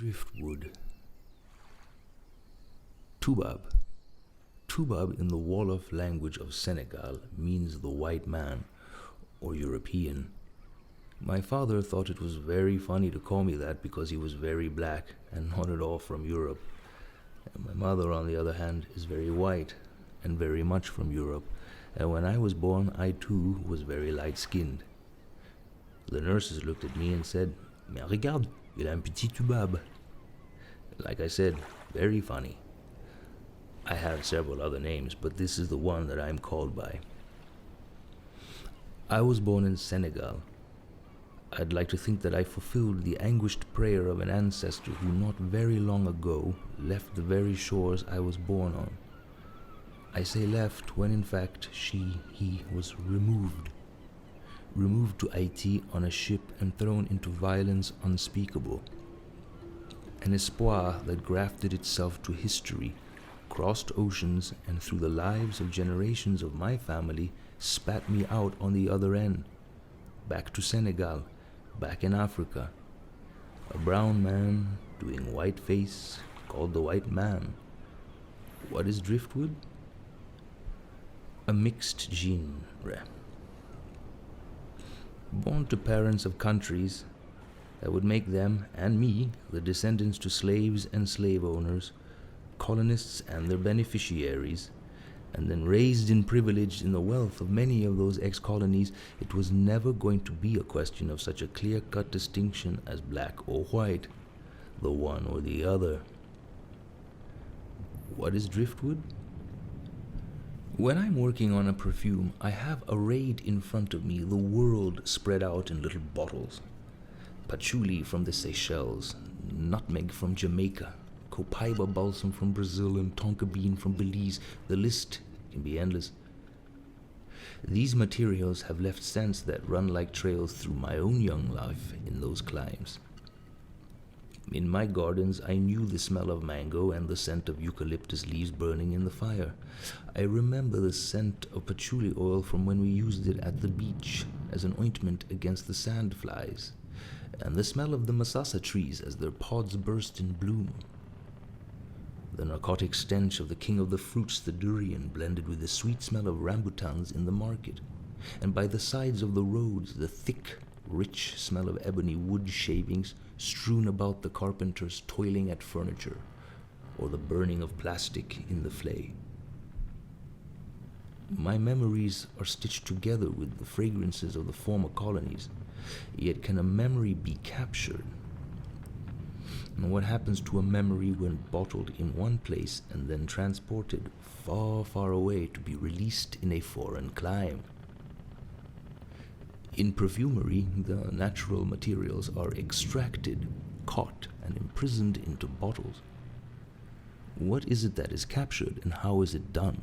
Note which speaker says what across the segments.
Speaker 1: Driftwood. Toubab. Toubab in the Wolof language of Senegal means the white man, or European. My father thought it was very funny to call me that because he was very black and not at all from Europe. And my mother, on the other hand, is very white and very much from Europe. And when I was born, I too was very light-skinned. The nurses looked at me and said, "Mais regarde, il a un petit toubab." Like I said, very funny. I have several other names, but this is the one that I'm called by. I was born in Senegal. I'd like to think that I fulfilled the anguished prayer of an ancestor who not very long ago left the very shores I was born on. I say left when in fact he was removed. Removed to Haiti on a ship and thrown into violence unspeakable. An espoir that grafted itself to history, crossed oceans, and through the lives of generations of my family spat me out on the other end, back to Senegal, back in Africa. A brown man doing white face, called the white man. What is Driftwood? A mixed genre. Born to parents of countries that would make them, and me, the descendants to slaves and slave owners, colonists and their beneficiaries, and then raised and privileged in the wealth of many of those ex-colonies, it was never going to be a question of such a clear-cut distinction as black or white, the one or the other. What is Driftwood? When I'm working on a perfume, I have arrayed in front of me the world spread out in little bottles. Patchouli from the Seychelles, nutmeg from Jamaica, copaiba balsam from Brazil, and tonka bean from Belize. The list can be endless. These materials have left scents that run like trails through my own young life in those climes. In my gardens, I knew the smell of mango and the scent of eucalyptus leaves burning in the fire. I remember the scent of patchouli oil from when we used it at the beach as an ointment against the sand flies, and the smell of the masasa trees as their pods burst in bloom. The narcotic stench of the king of the fruits, the durian, blended with the sweet smell of rambutans in the market, and by the sides of the roads the thick, rich smell of ebony wood shavings strewn about the carpenters toiling at furniture, or the burning of plastic in the flay. My memories are stitched together with the fragrances of the former colonies, yet can a memory be captured? And what happens to a memory when bottled in one place and then transported far, far away to be released in a foreign clime? In perfumery, the natural materials are extracted, caught, and imprisoned into bottles. What is it that is captured, and how is it done?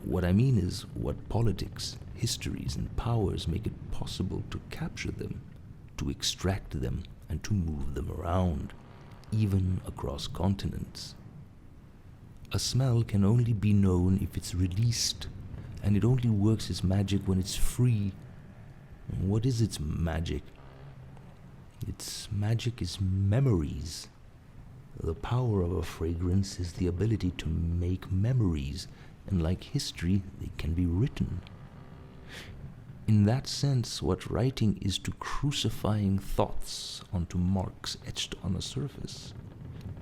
Speaker 1: What I mean is what politics, histories, and powers make it possible to capture them, to extract them, and to move them around, even across continents. A smell can only be known if it's released, and it only works its magic when it's free. What is its magic? Its magic is memories. The power of a fragrance is the ability to make memories, and like history, they can be written. In that sense, what writing is to crucifying thoughts onto marks etched on a surface,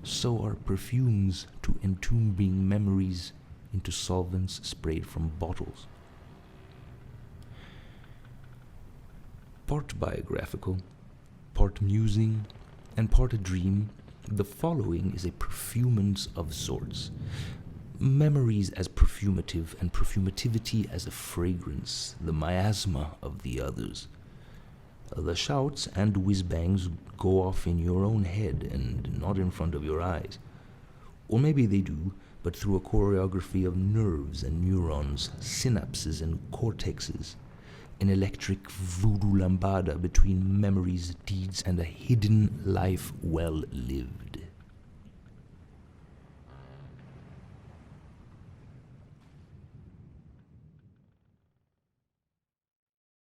Speaker 1: so are perfumes to entombing memories into solvents sprayed from bottles. Part biographical, part musing, and part a dream, the following is a perfumance of sorts. Memories as perfumative, and perfumativity as a fragrance, the miasma of the others. The shouts and whiz-bangs go off in your own head and not in front of your eyes. Or maybe they do, but through a choreography of nerves and neurons, synapses and cortexes. An electric voodoo lambada between memories, deeds, and a hidden life well lived.